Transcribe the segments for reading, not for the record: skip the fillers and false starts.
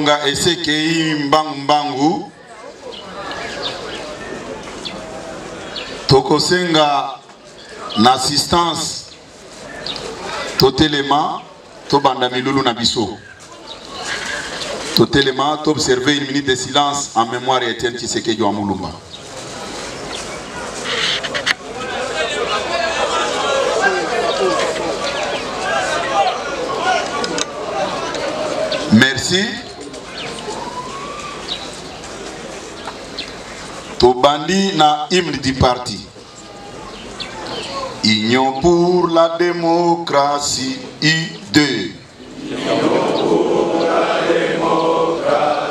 Nga esekei mbangu tokosenga na assistance totelema tobanda milulu na biso totelema t'observer une minute de silence en mémoire d'Étienne Tshisekedi wa Mulumba. Merci. Tobandi na hymne du parti. Union pour la démocratie, I2. Union pour la démocratie.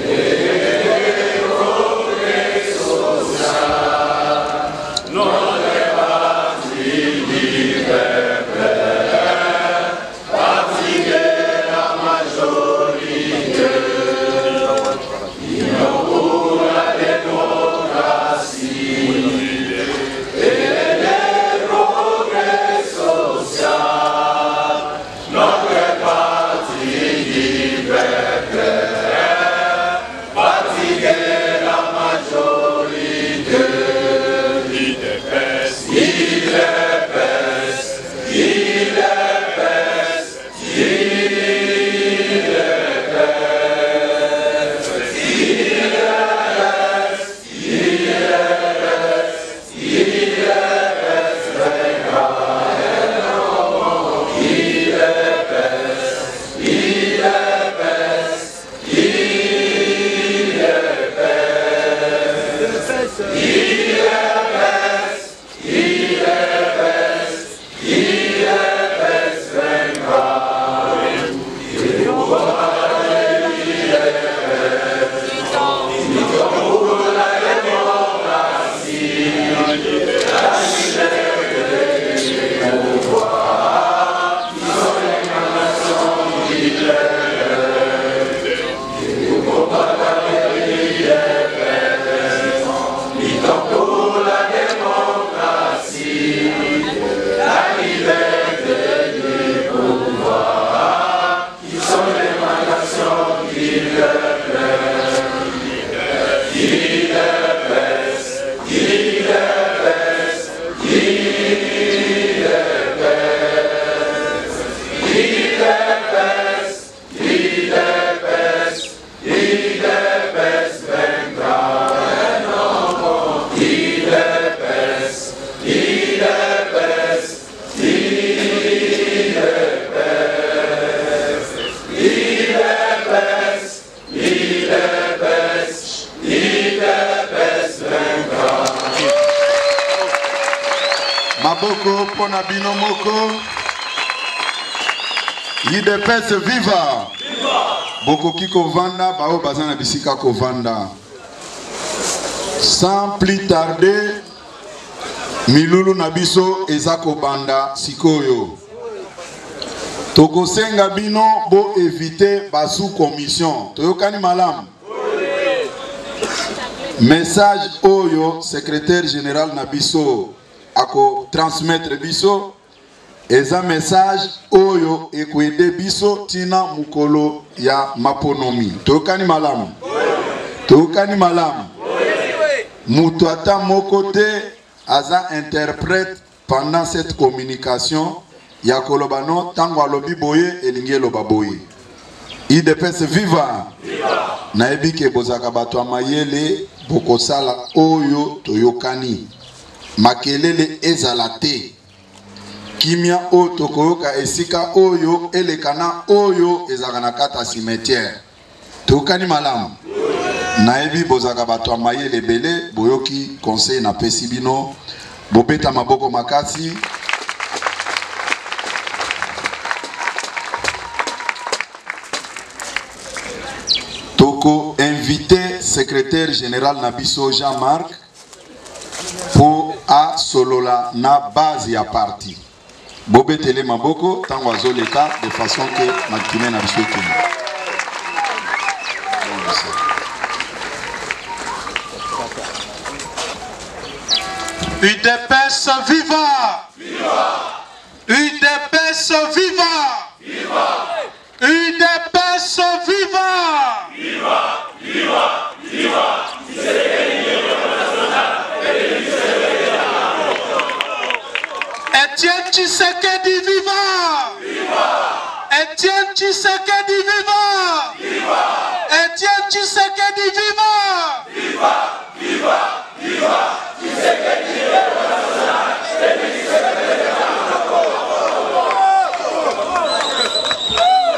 Et progrès social. Notre parti du peuple. Parti de la majorité. Union pour la démocratie. Maboko pona bino moko. IDPS viva. Boko kiko vanda bao bazana bisika ko vanda. Sans plus tarder, milulu nabiso ezako banda sikoyo. Toko senga bino bo éviter basu commission. Toyokani malamu. Message oyo secrétaire général nabiso ako transmettre biso eza message oyo ekwede biso tina mukolo ya maponomi. Tokani malamu. Tokani malamu. Mutu ata moko te aza interprète pendant cette communication ya kolobano tango alobi boye elingi eloba boye. IDPS viva. Na ebike bozaka bato amayele bokosala oyo toyokani. Makelele ezala te. Kimia o tokoyoka esika oyo elekana oyo ezaka na kata cimetière. Tokani malamu. Naebi bozaka bato amayele bele boyoki conseil na pesi bino bobeta maboko makasi. Toko invité secrétaire général Nabiso Jean-Marc pour a solola na base ya parti. Bobetele maboko tango azoleka de façon que makime na biso ekini. UDPS viva! Viva! UDPS viva! Viva! UDPS Étienne Tshisekedi viva! Étienne Tshisekedi viva! Étienne Tshisekedi viva!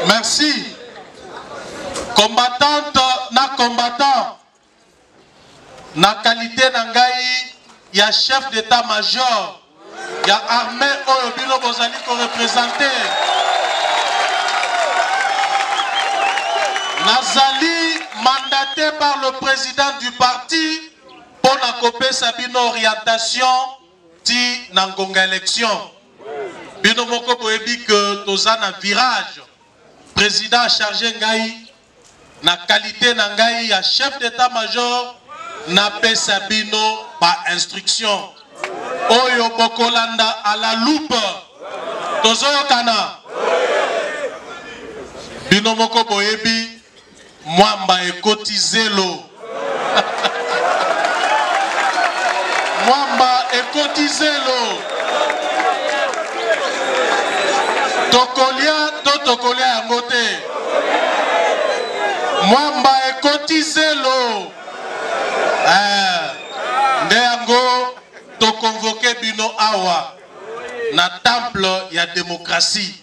Merci. Combattante na combattant. Na qualité nangai, il y a chef d'état-major. Il y a armée oyo bino bozali ko représenter. Nazali mandaté par le président du parti pour la copie Sabino orientation ti nangonga élection. Bino moko boyebi que toza na virage. Président chargé ngai na qualité nangai ya chef d'état-major na pesa bino par instruction. Oyo bokolanda à la loupe. Tozo kana. Bino moko boyebi mwamba ekotizelo. Mwamba ekotizelo. Tokolia yango te. Mwamba ekotizelo. Nde yango to convoqué bino awa na temple ya démocratie.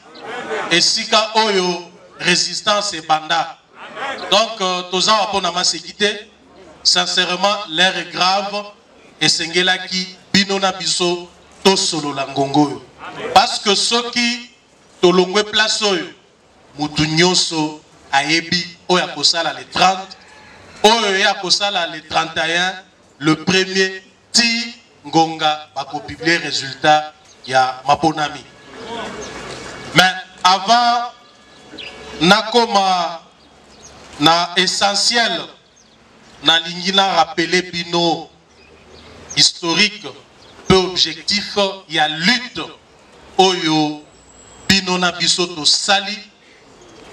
Esika oyo résistance et banda. Donc, tous en rapport à ma sécurité, sincèrement, l'air est grave et sengela qui binona biso to solo langongo. Parce que ceux qui to longwe place oyo mutu nyonso ayebi oya kosala le 30, oya kosala le 31, le premier ti ngonga bako publier résultat ya maponami. Mais avant nakoma na essentiel na lingina rappeler bino historique peu objectif y a lutte oyo bino na biso to sali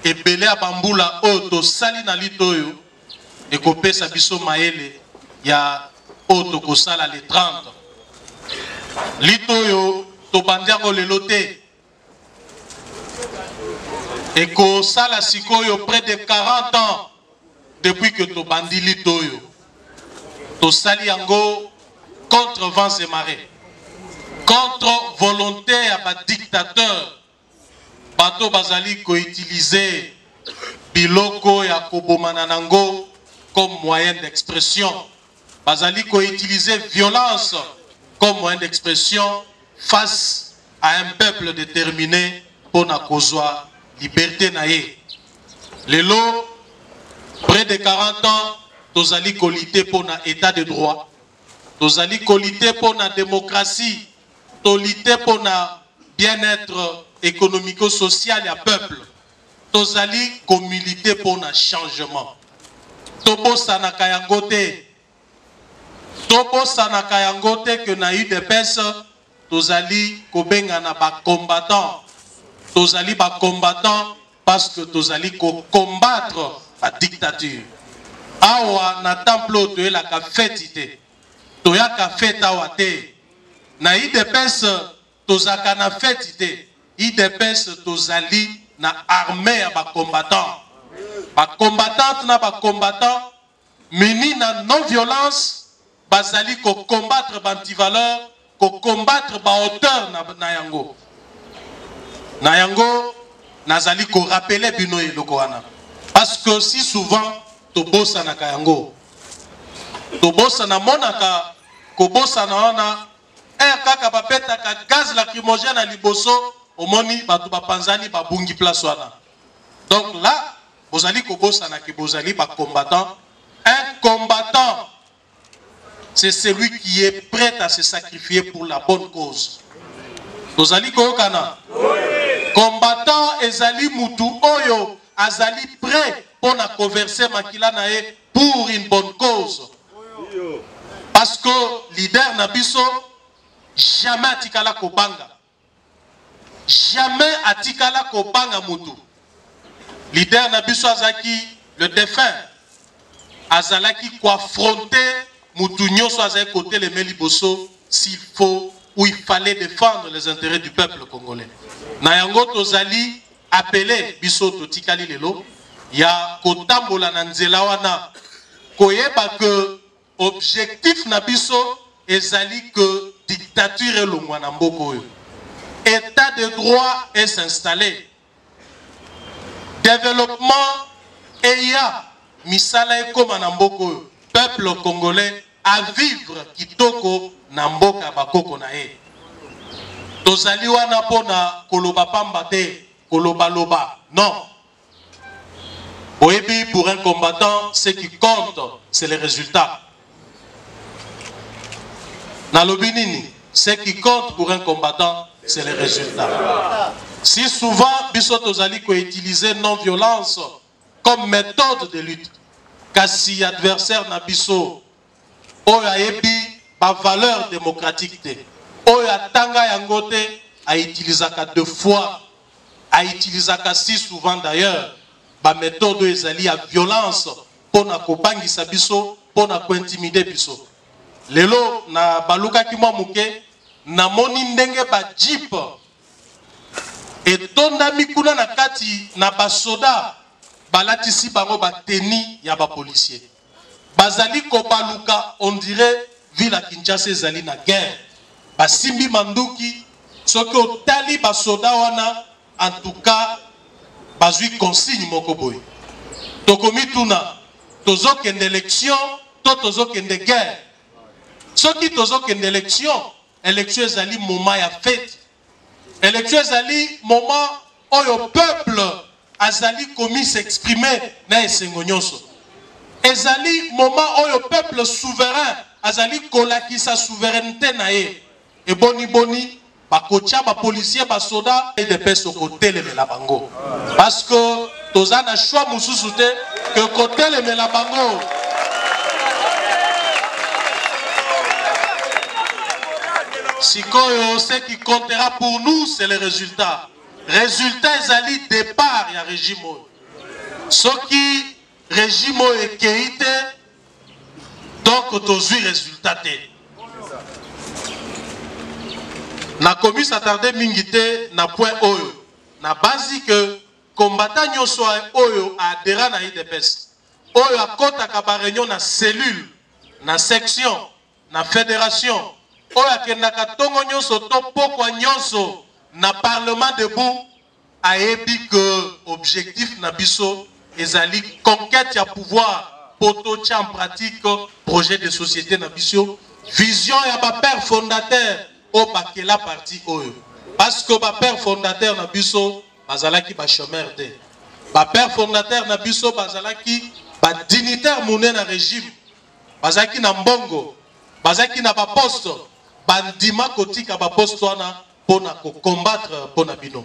et belé a bambula oyo to sali na lutte oyo et kopesa biso maele ya oyo ko sala les 30 lutte oyo to bandiango lelote et que ça la sikoyo près de 40 ans depuis que to bandi litoyo to sali yango contre vents et marées, contre volonté à ba dictateur bato bazali ko utiliser biloko ya kobomana nango comme moyen d'expression, bazali ko utiliser violence comme moyen d'expression face à un peuple déterminé pour na kozwa liberté naé. Lelo, près de 40 ans, tozali kolité pour na état de droit, tozali kolité pour na démocratie, tolité pour na bien-être économico-social ya peuple, tozali komilité pour na changement. Tobo sanaka yangote, que na eu des personnes, tozali kobenga na ba combattant. Tozali ba combattant parce que tozali ko combattre la dictature. Awa na temple to la ka fetite. To ya ka feta wate. Na IDPS tozaka na fetite. IDPS tozali na armée ya ba combattant. Ba combattant na ba combattant meni na non violence bazali ko combattre ba antivaleur, ko combattre ba auteur na yango. Nayango nazali ko rappeler bino eloko wana parce que si souvent to bossa na kayango to bossa na monaka ko bossa na wana kaka bapeta ka gaz lacrymogène à liboso omoni batu bapanzani babungi place wana. Donc là bozali ko bossa na ke bozali ba combattant. Un combattant c'est celui qui est prêt à se sacrifier pour la bonne cause. Bozali ko kana combattant ezali mutu oyo azali prêt pour na converser makila nae pour une bonne cause. Parce que leader nabiso jamais atikala kobanga. Jamais atikala kobanga mutu. Leader nabiso azaki le défunt azalaki ko affronter mutu nyoso azali côté le meliboso s'il faut où il fallait défendre les intérêts du peuple congolais. Nayango tozali appelé biso totikali lelo ya kotambola na nzela wana koyeba que objectif na biso ezali que dictature elongwa na mboka oyo. État de droit est s'installer. Développement eya misala ekoma na mboka oyo. Peuple congolais à vivre kitoko na mboka bakoko na ye. Tozali wana pona koloba pamba te, koloba loba. Non. Oyebi, pour un combattant, ce qui compte, c'est les résultats. Nalobi nini, ce qui compte pour un combattant, c'est les résultats. Si souvent, biso tozali ko utiliser non-violence comme méthode de lutte, kasi adversaire na biso oyo ayebi ba valeur démocratique te, oyo atanga yango te, a utilisaka deux fois, a utilisaka si souvent d'ailleurs ba méthode ezali ya violence pona kobangisa biso, pona ko intimider biso. Lelo na baluka ki mwa muke na moni ndenge ba jeep etonda mikuna na kati na basoda balatisi bango ba teni ya ba policier. Bazali ko baluka, on dirait ville Kinshasa ezali na guerre. Basimbi manduki soki otali basoda wana, en tout cas bazui consigne moko boy. Tokomi tuna tozokende élection to tozokende guerre. Soki tozokende élection ezali moment ya fête. Élection ezali moment oyo peuple azali komi s'exprimer na esengo nyonso. Ezali moment oyo peuple souverain azali kolakisa souveraineté na ye. Et boni bakotia ba policier ba soda et de peso côté le la bango. Parce que tozana choix mususu te que côté le la bango. Sikoyo, ce qui comptera pour nous, c'est le résultat. Résultat, ezali départ ya régime. Ce qui régime est kéité, donc tozui résultat. Na komi s'attarder mingite na point oyo. Na basi que combattant nyoso oyo adhérent na IDPS. Oyo akota ka réunion na cellule, na section, na fédération. Oyo akendaka tongo nyonso to pokwa nyonso na parlement debout ayebi que objectif na biso ezali conquête ya pouvoir poto tia en pratique projet de société na biso vision ya ba père fondateur o bakela parti oyo parce que ba père fondateur na biso bazalaki ba chômeur te ba père fondateur na biso bazalaki ba dignitaire mouné na régime bazalaki na mbongo bazalaki na ba poste bandima kotika ba poste wana pona ko combattre pona bino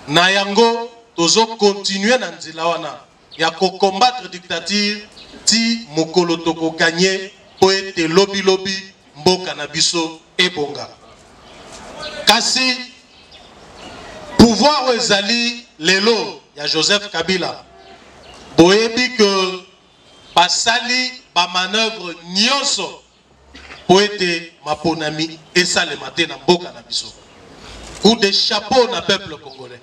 na yango tozo continuer na nzela wana ya ko combattre dictature ti mokolo toko gagner po ete lobi mboka na biso ebonga kasi pouvoir ezali lelo ya Joseph Kabila boyebi que basali ba manœuvre nyonso po ete maponami esalema te na mboka na biso. Coup de chapeau na peuple congolais.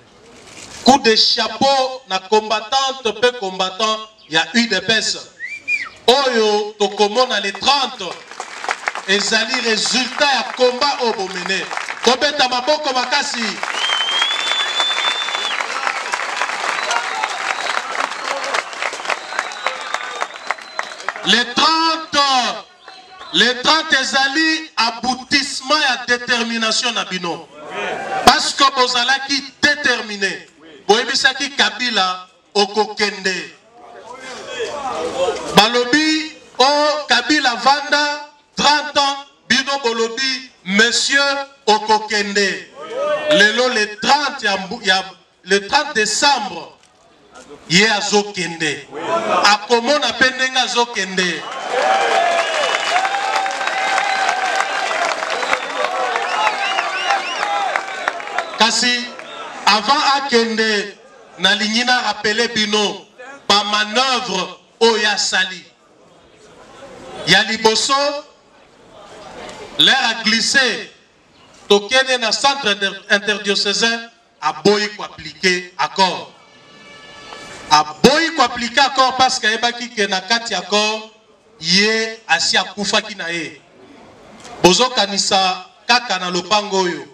Coup de chapeau na combattante pe combattant ya UDPS. Oyo tokomona les 30 ezali résultat ya combat au bomene. Tobeta maboko makasi. Les 30 ezali aboutissement ya détermination na bino. Parce que bozalaki déterminé. Boyebisaki Kabila okokende. Balobi o Kabila vanda 30 ans bino bolobi monsieur okokende. Lelo le 30 décembre ye azokende. Akomona pendenga azokende. Kasi avant akende na lingina rappelé bino pa manœuvre oya sali ya liboso l'air a glissé tokene na centre interdiocésain aboyi ko appliquer accord. Aboyi ko appliquer accord parce que ebaki ke na kati accord ye asi akufaki na ye. Bozo kanisa kaka na lopango oyo.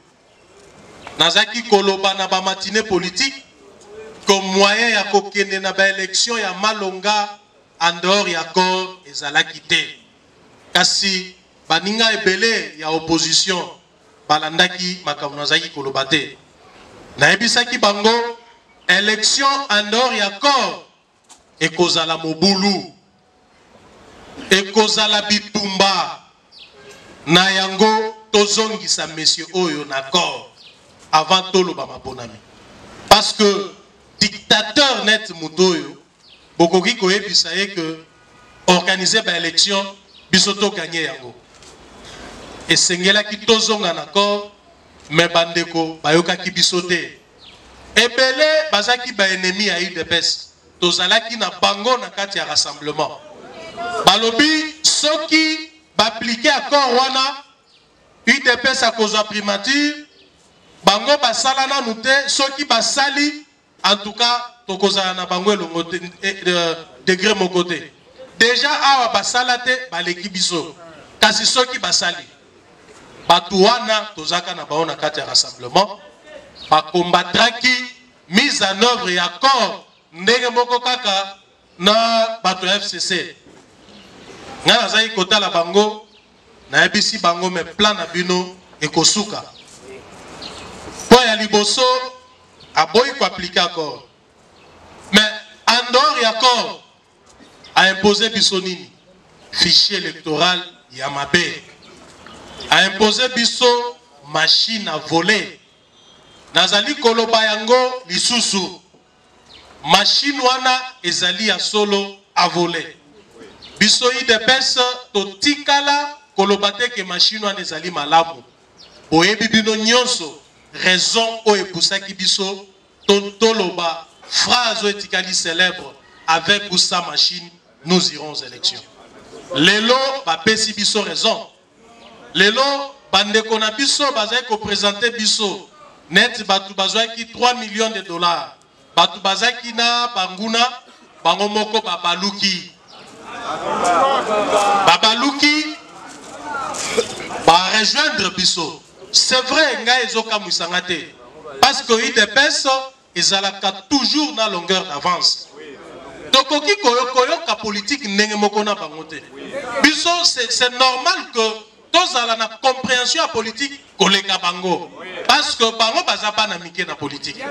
Nazaki koloba na ba matinée politique comme moyen ya kokende na ba élection ya malonga en dehors ya accord ezalaki te. Kasi baninga ebele ya opposition balandaki makambo nazaki koloba te. Nayebisaki bango élection en dehors ya accord ekozala mobulu ekozala bitumba na yango tozongisa monsieur oyo na accord avant toloba mabonami. Parce que dictateur net mutoyo bokoki koyebisa ye que organiser ba élection bisoto gagner yango. Esengelaki tozonga na accord mais bandeko bayokaki bisote. Ebele bazaki ba ennemi ya UDPS. Tozalaki na bango na kati ya rassemblement. Balobi soki ba appliquer accord wana UDPS a kozwa primature bango basala na nute soki basali en tout cas tokozala na bango elongo degré mon côté. Déjà awa basala te baleki biso. Kasi soki basali batu wana tozaka na bango na kati ya rassemblement ba combattraki mise en œuvre ya accord ndenge moko kaka na bato FCC. Nga nazali kotala bango na ebisi bango me plan na bino ekosuka. Po ya liboso aboyi ko appliquer accord. Mais en dehors ya accord a imposé biso nini? Fichier électoral ya mabe. A imposé biso machine à voler. Nazali koloba yango lisusu. Machine wana ezali ya solo à voler. Biso UDPS to tikala kolobate ke machine wana ezali malamu. Boyebi bino nyonso raison o epusaki biso toloba phrase etikali célèbre avec ou sans machine nous irons aux élections. Lelo ba pesi biso raison. Lelo bandeko na biso bazai ko présenter biso net batu bazwaki 3 millions de dollars. Batu bazaki na banguna bango moko babaluki. Babaluki ba rejoindre biso. C'est vrai nga ezoka musangate parce que UDPS ezalaka toujours na longueur d'avance. Tokoki koyoka politique ndenge moko na bango te. Biso c'est normal que tozala na compréhension à politique koleka bango parce que bango baza pa na mike na politique.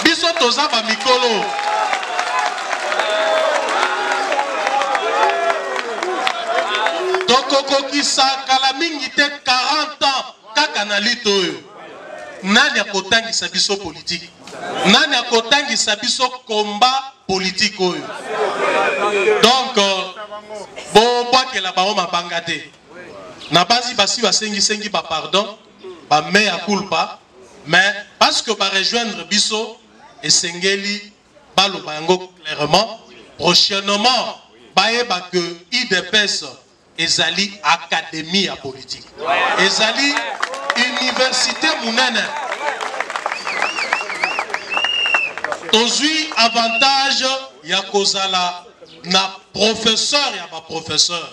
Biso toza ba mikolo. Tokoki sa kala mingi te 40 ans kaka na lito oyo. Nani akotangisa biso politique? Nani akotangisa biso combat politique oyo? Donc bon que la bango mabanga te. Na basi basi basengi ba pardon, ba mea culpa, mais parce que ba rejoindre biso et sengeli balo bango clairement prochainement bayeba que UDPS ezali académie à politique. Ezali université munene. Tozui avantage ya kozala na professeur ya ba professeur.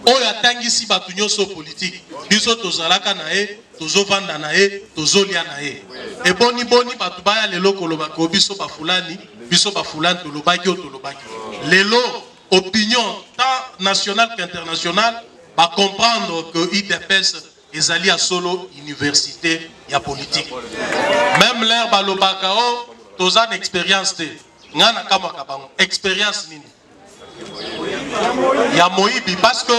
Oya tangisi batu nyonso politique. Biso tozalaka na ye, tozovanda na ye, tozolia na ye. E boni batu baya lelo koloba ko biso ba fulani tolobaki o tolobaki. Lelo opinion tant nationale qu'internationale va comprendre que UDPS ezali a solo université ya politique. Même l'air balobaka o tozan expérience te. Ngana kama kabango expérience nini? Ya moibi parce que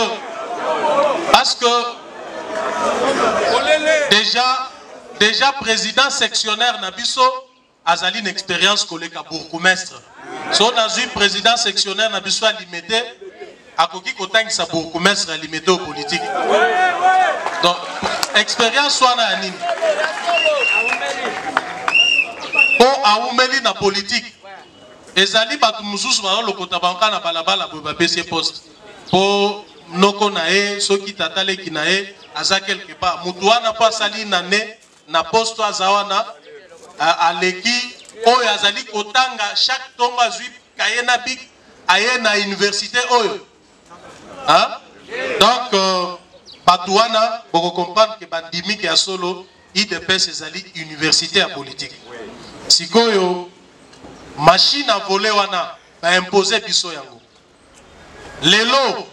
déjà président sectionnaire Nabiso azali une expérience collègue à bourgmestre. Si on a eu président sectionnaire Nabiso à limité, à Koki Kotang sa bourgmestre à limité aux politiques. Donc expérience soit na anime. Pour aoumeli na politique. Ezali batu mususu ba lokota banka na balabala bo ba PC poste. Po noko na e soki tatale ki na e aza quelque part mutu wana po asali na ne na poste azawana aleki oyo azali kotanga chaque tongo azwi kaye na bik aye na université oyo hein? Donc bato wana boko comprendre que bandimi ke ya solo IDPS ezali université ya politique sikoyo machine à voler wana ba imposer biso yango lelo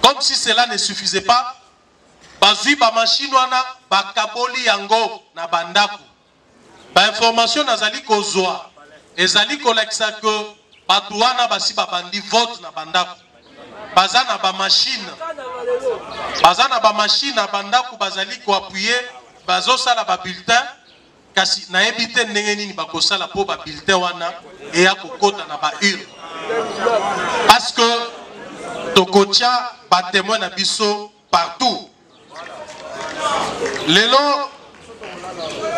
comme si cela ne suffisait pas bazui ba machine wana bakaboli yango na bandaku ba information nazali kozwa ezali kolekisa que bato wana basi babandi vote na bandaku baza na ba machine na bandaku bazali ko appuyer bazosala ba bulletin kasi na ebite ndenge nini bakosala po ba bulletin wana eya kokota na ba urne parce que tokotia ba témoin na biso partout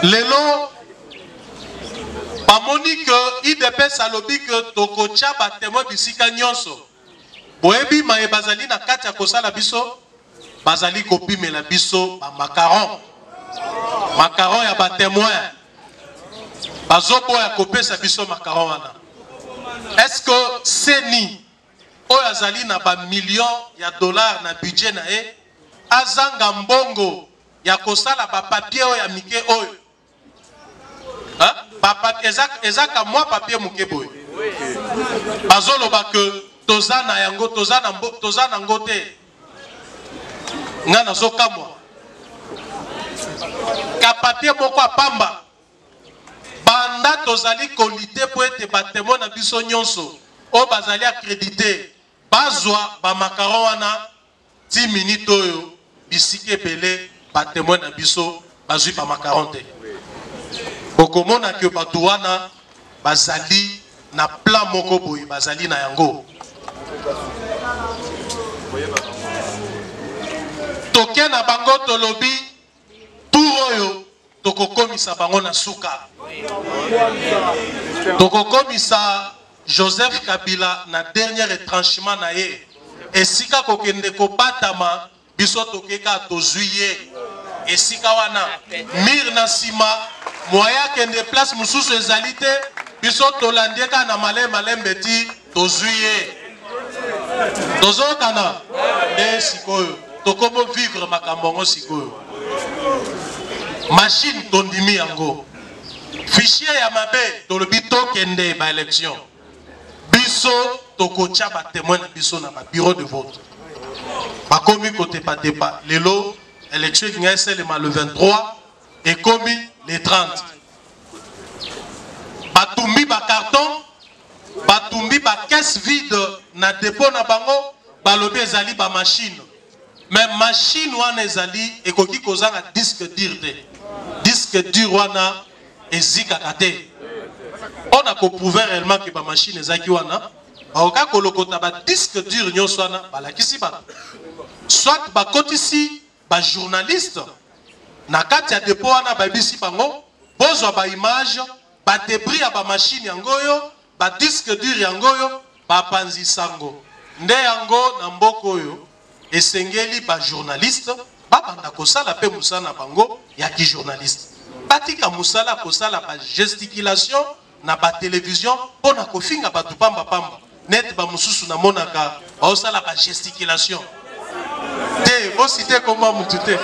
lelo bamoni que IDPS alobi que tokotia ba témoin bisika nyonso boyebi maye bazali na kati ya kosala biso bazali kopimela biso ba macaron ya ba témoin bazoboya kopesa biso macaron wana est-ce que seni oyo azali na ba million ya dollars na budget na ye azanga mbongo ya kosala ba papier oyo ya mike oyo ezaka mwa papier muke boye bazoloba que toza na yango toza na ngo te nga nazokamwa ka papier moko apamba banda tozali kolite po ete batemo na biso nyonso oyo bazali accrédité bazwa bamacaron wana 10 minutes oyo bisiki ebele batemo na biso bazwi bamacaron te okomona ke bato wana bazali na plan moko boye bazali na yango toke na bango tolobi tour oyo tokokomisa bango na suka tokokomisa Joseph Kabila na dernier retranchement na ye esika kokende kobatama biso tokeka tozwi ye esika wana mir na sima moya kende place mususu ezali te biso tolandieka na malembe ti tozwi ye tozokana nde sikoyo tokomo vivre makambo ngo sikoyo machine tondimi yango fichier ya mabe tolobi tokende ba élection biso tokotia ba témoin na biso na ba bureau de vote bakomi kotepa lelo élection kingaselema le 23 et komi le 30 batumbi ba carton batumbi ba caisse vide na dépôt na bango balobi ezali ba machine mais machine wana ezali ekoki kozanga disque dur te disque dur wana ezikaka te on a prouvé réellement que ba machine ezaki wana baoka kolokota ba disque dur nyonso wana balakisi bato soit bakotisi ba journaliste na kati ya dépôt wana babisi bango bozwa ba image ba débris ya ba machine yango yo ba disque dur yango yo ba panzisango nde yango na mboko oyo esengeli ba journaliste babanda kosala pe musala bango ya ki journaliste batika musala kosala ba gesticulation na ba télévision pona kofinga batu pamba net ba mususu na monaka ba osala ba gesticulation te bo cité comment mutu te